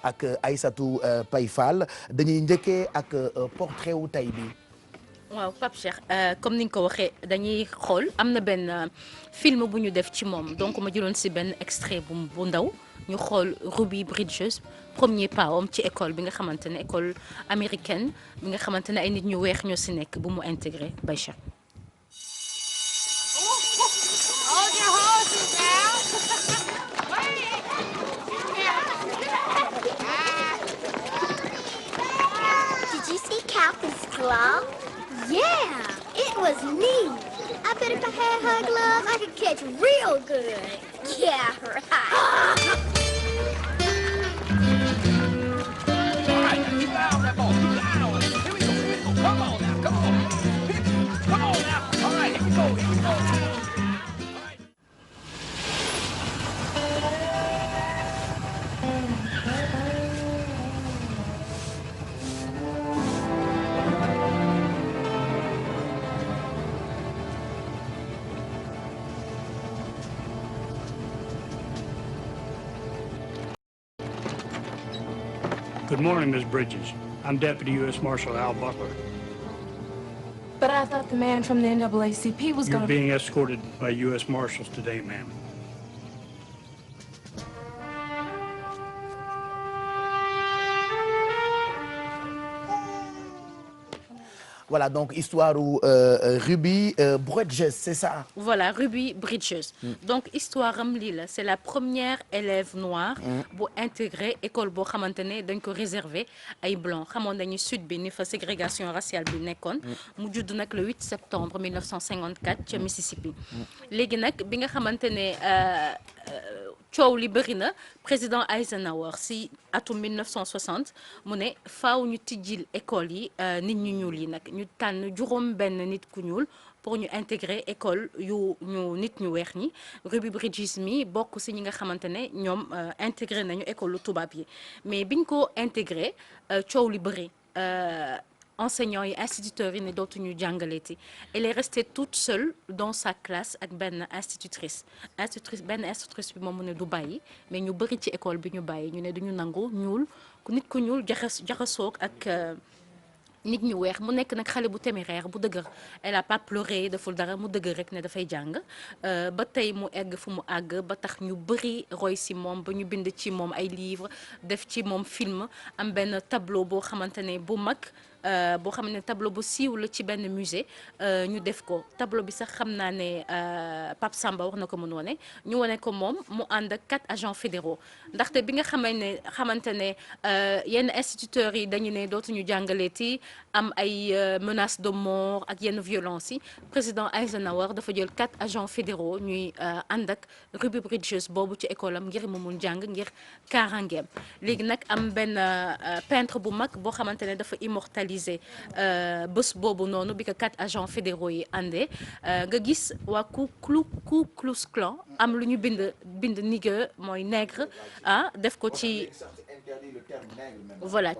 ak Aïssatou Paye Fall dañuy njëkkee ak portrait wu tey bi. waaw Pape Cheikh comme ni nga ko waxee dañuy xool am na benn film bu ñu def ci moom donc ma jëloon si benn extrait bu ndaw ñu xool Ruby Bridges premier pas am ci école bi nga xamante ne école américaine bi nga xamante ne ay nit ñu weex ñoo si nekk bu mu intégré Baïcha. Did you see Captain's glove? Yeah, it was neat. I bet if I had her glove, I could catch real good. Yeah, right. All right, keep an eye on that ball. Keep an eye on it. Here we go. Here we go. Come on now. Come on. Pitch. Come on now. All right, here we go. Here we go. All right. Good morning, Ms. Bridges. I'm Deputy U.S. Marshal Al Butler. But I thought the man from the NAACP was You're going to... being escorted by U.S. Marshals today, ma'am. Voilà donc histoire u Ruby Bridges c'est ça. Voilà Ruby Bridges. donc histoire am lii la c'est la première élève noire bu intégré école boo xamante ne dañ ko réservé ay blancs xamoon nañu sud bi ni fa ségrégation raciale bi nekkoon. mu judd nag le 8 septembre 1954 ca Mississippi. léegi nag bi nga xamante ne coow li bëri na président Eisenhower si atum 1960 mu ne faaw ñu tijjil école yi nit ñu ñuul yi nag ñu tànn juróom benn nit ku ñuul pour ñu intégrer école yu ñu nit ñu weex ñi Ruby Bridges mi bokk si ñi nga xamante ne ñoom intégré nañu école lu tubaab yi mais biñ ko intégré coow li bëri enseignants yi instituteurs yi ne dootuñu jàngaleeti elle est restée toute seule dans sa classe ak benn institutrice benn institutrice bi moom mu ne du bàyyi mais ñu bëri ci école bi ñu bàyyi ñu ne duñu nangu ñuul nit ku ñuul jaxasoog ak nit ñu weex mu nekk nag xale bu téméraire bu dëgër elle a pas pleuré deful dara mu dëgër rek ne dafay jàng ba tey mu egg fu mu àgg ba tax ñu bëri roy si moom ba ñu bind ci moom ay livre def ci moom film am benn tableau boo xamante ne bu mag boo xam ne tableau bu siiw la ci benn musée ñu def ko tableau bi sax xam naa ne Pape Samba wax na ko mën wane ñu wane ko moom mu ànd ak 4 agents fédéraux ndaxte bi nga xamante ne yenn instituteurs yi dañu ne dootuñu jàngaleeti am ay menaces de mort ak yenn violence yi président Eisenhower dafa jël 4 agents fédéraux ñuy ànd ak Ruby Bridges boobu ci école am ngir mu mun jàng ngir kaaraangeem léegi nag am benn peintre bu mag boo xamante ne dafa immortaliser bés boobu noonu bi ko 4 agents fédéraux yi àndee nga gis waa Ku Klux Klan am lu ñu bind nigger mooy nègre def ko ci voilà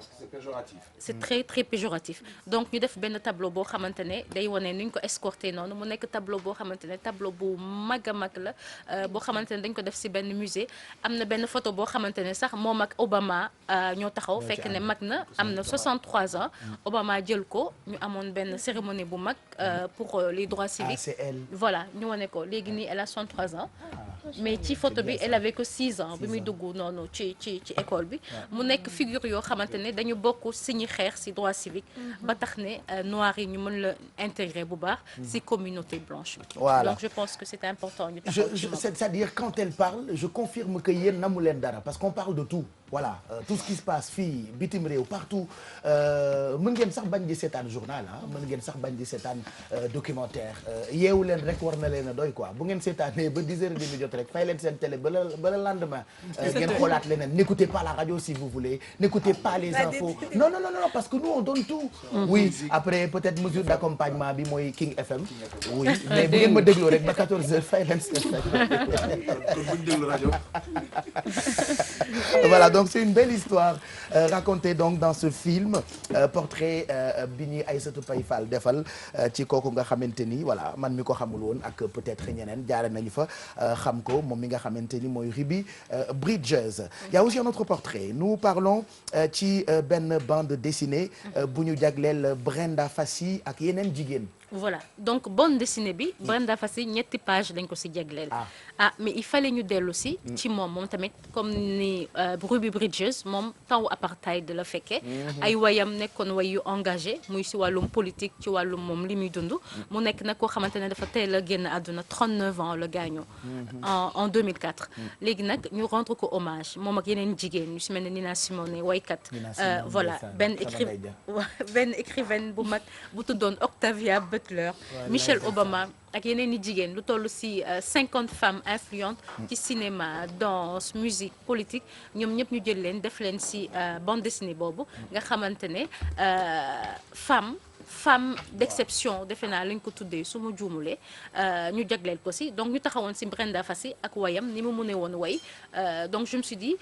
c'est très très péjoratif donc ñu def benn tableau boo xamante ne day wane ni ñu ko escorté noonu mu nekk tableau boo xamante ne tableau bu mag a mag la boo xamante ne dañ ko def si benn musée am na benn photo boo xamante ne sax moom ak Obama ñoo taxaw fekk ne mag na am na 63 ans Obama jël ko ñu amoon benn cérémonie bu mag pour les droits civiques c'est elle. voilà ñu wane ko léegi nii elle a 63 ans mais ci photo bi elle avait que 6 ans bi muy dugg noonu ci école bi mu nekk figure yoo xamante ne dañu bokk si ñi xeex si droit civique ba tax ne noirs yi ñu mën la intégrer bu baax si communauté blanche bi voilà donc je pense que c'est important ñu taxaw c'est-à-dire quand elle parle je confirme que yéen namu leen dara parce qu'on parle de tout voilà tout ce qui se passe fii bitim réew partout mën ngeen sax bañ di seetaan journal mën ngeen sax bañ di seetaan documentaire yeewu leen rek war na leen a doy quoi bu ngeen seetaanee ba 10h30 jot rek fay leen seen télé ba le lendemain ngeen xoolaat leneen n'écoutez pas la radio si vous voulez n'écoutez pas les infos non parce que nous on donne tout oui après peut-être mesure d'accompagnement bi mooy King FM oui mais bu ngeen ma dégloo rek ba 14h fay leen seen voilà donc donc c'est une belle histoire racontée donc dans ce film portrait bi ñuy Aïssatou Paye Fall defal ci kooku nga xamante ni voilà man mi ko xamul woon ak peut-être ñeneen jaare nañu fa xam ko moom mi nga xamante ni mooy Ruby Bridges. Il y a aussi un autre portrait nous parlons ci benn bande dessinée bu ñu jagleel Brenda Fassi ak yeneen jigéen. voilà donc bande dessinée bi Brenda Fassi ñetti page dañ ko si jagleel. Mais il fallait ñu dellu si ci moom tamit comme ni Ruby Bridges moom taw apartheid la fekkee ay wayam nekkoon way yu engagé muy si wàllum politique ci wàllum moom li muy dund mu nekk nag koo xamante ne dafa teel a génn àdduna 39 ans la gaañoo en 2004 léegi nag ñu rendre ko hommage moom ak yeneen jigéen ñu si mel ne Nina Simone waykat voilà benn écrivaine bu mag bu tuddoon Octavia Butler Michelle Obama ak yeneen i jigéen lu toll si 50 femmes influentes ci cinéma danse musique politique ñoom ñëpp ñu jël leen def leen si bande dessinée boobu nga xamante ne femme d'exception defe naa lañ ko tuddee su ma juumulee ñu jagleel ko si donc ñu taxawoon si Brenda Fassi ak wayam ni mu mënee woon way donc je me suis dit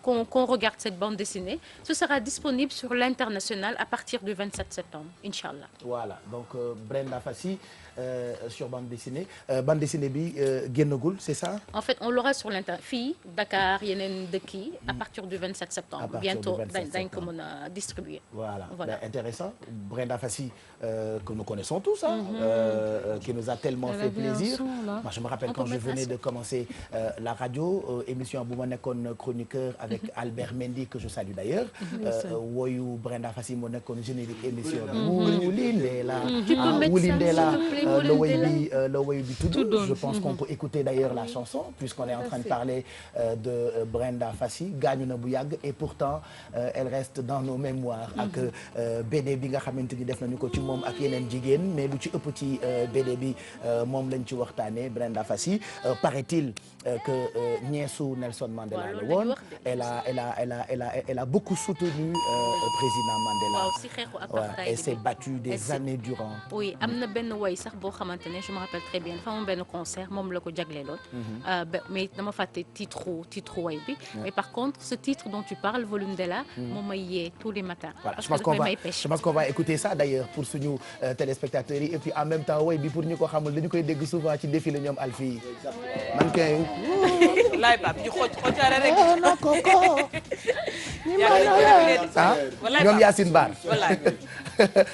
qu'on regarde cette bande dessinée. Ce sera disponible sur l'international à partir du 27 septembre, Inch'Allah. Voilà, donc Brenda Fassi sur bande dessinée bi génnagul, c'est ça? En fait, on l'aura sur l'internet. Fii, Dakar, yeneen dëkk yi à partir du 27 septembre. Bientôt dañ ko mën a distribuer. Voilà. Ben, intéressant. Brenda Fassi que nous connaissons tous, qui nous a tellement fait plaisir. Moi, je me rappelle quand je venais de commencer la radio, émission bu ma nekkoon chroniqueur avec Albert Mendy que je salue d'ailleurs woyu Brenda Fassi moo nekkoon générique émission bi Wulindela le woy bi tudd je pense qu'on peut écouter d'ailleurs la chanson puisqu'on est en train de parler de Brenda Fassi gaañu na bu yàgg et pourtant elle reste dans nos mémoires ak BD bi nga xamante ni def nañu ko ci moom ak yeneen jigéen mais lu ci ëpp ci BD bi moom lañ ci waxtaane Brenda Fassi paraît-il que ñeesu Nelson Mandela la woon elle a beaucoup soutenu président Mandela. waaw si xeexu apartheid et s'est battue des années durant. oui am na benn woy sax boo xamante ne je me rappelle très bien dafa amoon benn concert moom la ko jagleeloon. mais dama fàtte titre woy bi. mais par contre ce titre dont tu parles Volundela. moom may yee tous les matins. voilà je pense qu'on va écouter ça d'ailleurs pour suñu téléspectateurs yi et puis en même temps woy bi pour ñu ko xamul dañu koy dégg souvent ci défilé ñoom Alfie man kay. laay Pape ñu xoojaare rek. ñoom Yacine Bar.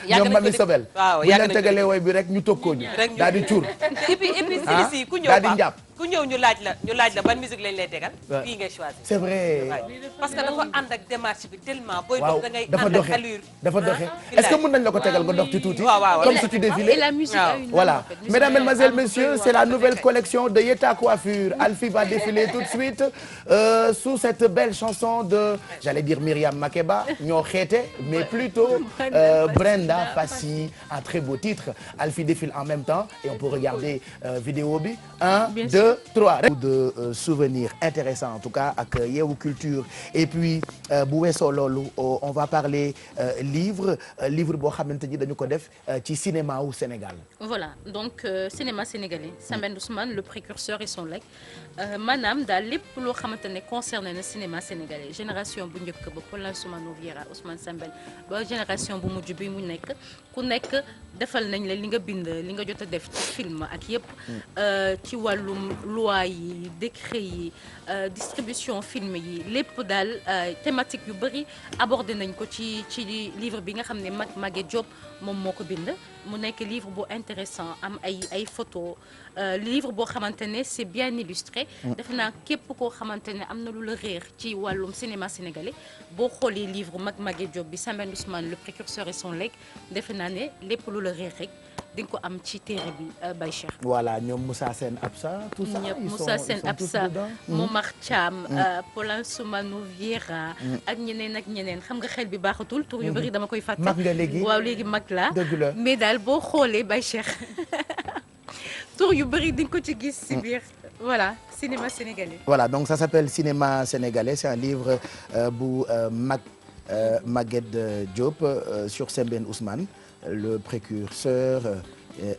ñoom Mami Sobel. waaw yàgg nañu ko bu ñu leen tegalee woy bi rek ñu tokkoo ñu. daal di cuur. et puis si ku ñëw daal di njàpp. ku ñëw ñu laaj la ban musique lañ lay tegal. fii ngay choisir. c'est vrai. parce que dafa ànd ak démarche bi tellement. booy dox da ngay ànd ak allure. dafa doxe est-ce que mën nañ la ko tegal nga dox ci tuuti. waaw comme si tu défilais. et la musique a une voilà mesdames, mesdemoiselles, messieurs, c'est la nouvelle collection de Yeta Coiffure. Alfie va défiler tout de suite sous cette belle chanson de, j'allais dire Myriam Makeba, ñoo xeete, mais plutôt Brenda Fassi, un très beau titre. Alfie défile en même temps et on peut regarder vidéo bi 1 2 3 de souvenirs intéressants en tout cas ak Yeewu Culture et puis bu weesoo loolu on va parler livre boo xamante ni dañu ko def ci cinéma wu Sénégal. Voilà donc cinéma sénégalais Sambène Ousmane le précurseur et son legs maanaam daal lépp loo xamante ne concerné na cinéma sénégalais génération bu njëkk ba Paul Soumano Viera Ousmane Sambène ba génération bu mujj bi mu nekk ku nekk defal nañ la li nga bind li nga jot a def ci film ak yëpp ci wàllum loi yi décret yi distribution film yi lépp daal thématique yu bëri abordé nañ ko ci livre bi nga xam ne Maguette Diop moom moo ko bind mu nekk livre bu intéressant am ay photos livre boo xamante ne c'est bien illustré defe naa képp koo xamante ne am na lu la réer ci wàllum cinéma sénégalais boo xoolee livre Maguette Diop bi Sambène Ousmane le précurseur et son legs defe naa ne lépp lu la réer rek di nga ko am ci téere bi Baye Cheikh. voilà ñoom Moussa Sène Absa tout ça ñëpp Moussa Sène Absa Momar Thiam Paulin Soumano Viera ak ñeneen xam nga xel bi baaxatul tur yu bëri dama koy fàtte mag nga léegi waaw léegi mag la dëgg la mais daal boo xoolee Baye Cheikh tur yu bëri di nga ko ci gis si biir voilà cinéma sénégalais. voilà donc ça s'appelle Cinéma sénégalais c'est un livre bu Maguette Diop sur Sambène Ousmane le précurseur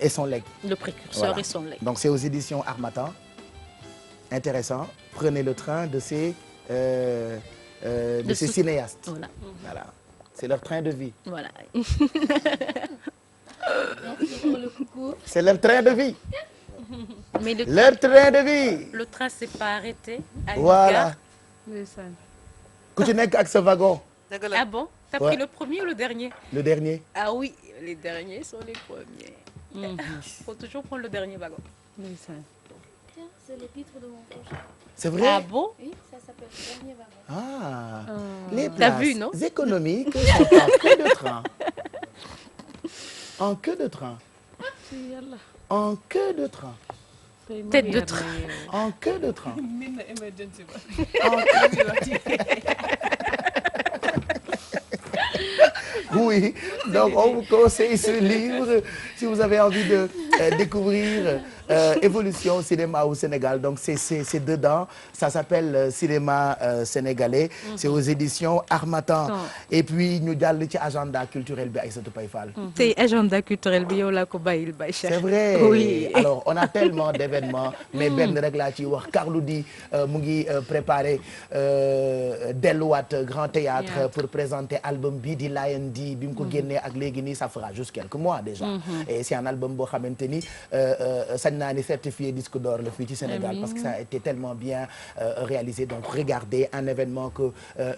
et son legs. Le précurseur voilà. Et son legs. Donc c'est aux éditions Harmattan. Intéressant. Prenez le train de ces de ces cinéastes. Voilà. Voilà, c'est leur train de vie. Voilà. C'est leur train de vie. Mais Leur train de vie. le train s'est pas arrêté à une Voilà. gare. ndeysaan. ku ci nekk ak sa wagon. dëgg la Ah bon? T'as Ouais. pris le premier ou le dernier? Le dernier. Ah oui, les derniers sont les premiers. Faut toujours prendre le dernier wagon. ndeysaan. Tiens, c'est l'épître de mon prochain. C'est vrai? Ah bon? Oui, ça s'appelle Dernier Wagon. Ah. Les T'as places vu, non? économiques sont en queue de train. En queue de train. yàlla. En queue de train. tey Tête moom de yar train. na yeewu. En queue de train. min na emergency ba. Oui, donc on vous conseille ce livre si vous avez envie de découvrir évolution au cinéma au Sénégal. Donc c'est dedans, ça s'appelle Cinéma sénégalais. C'est aux éditions Harmattan. Et puis ñu jàll ci agenda culturel bi Aïssatou Paye Fall. tey agenda culturel bi yow laa ko bàyyil Baye Cheikh. C'est vrai. Oui. Alors on a tellement d'événements mais benn rek laa ciy wax Carlou D mu ngi préparé delluwaat Grand Théâtre pour présenter album bi di Lion D bi mu ko génnee ak léegi nii ça fera juste quelques mois déjà. Et c'est un album boo xamante ni sañ naa ni certifié disque d'or la fii ci Sénégal parce que ça a été tellement bien réalisé. Donc regardez un événement que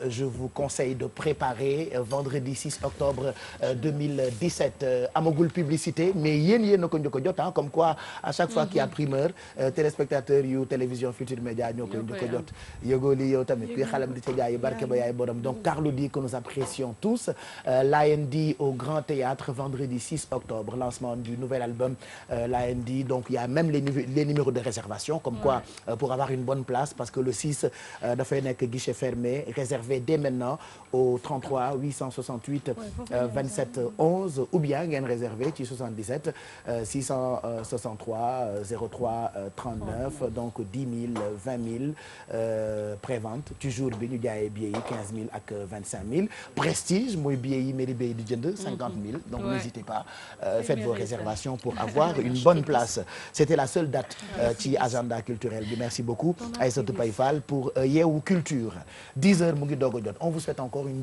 je vous conseille de préparer vendredi 6 octobre 2017 amagul publicité mais yéen a ko njëkk a jot comme quoi à chaque fois qu'il y a primeur téléspectateurs yu télévision Futur Média ñoo koy njëkk a jot yëgoo li yow tamit kuy xalam di ca jaay barke ba yaay borom. Donc Carlou D que nous apprécions tous Lion D au Grand Théâtre vendredi 6 octobre lancement du nouvel album Lion D. Donc il y a même les numéros de réservation comme quoi pour avoir une bonne place parce que le 6 dafay nekk guichet fermé réservé dès maintenant au 33 868 27 11 ou bien ngeen réservé ci 77 663 03 39 donc 10 000 20 000 prévente ci jour bi ñu jaayee billets yi 15 000 ak 25 000 prestige mooy billets yi mairie bay di jënd 50 000 donc n'hésitez pas faites vos réservations pour avoir une bonne place. C'était la seule date ci agenda culturel bi. Merci beaucoup Aïssatou Paye Fall pour Yeewu Culture 10 heures mu ngi doog a jot. On vous souhaite encore une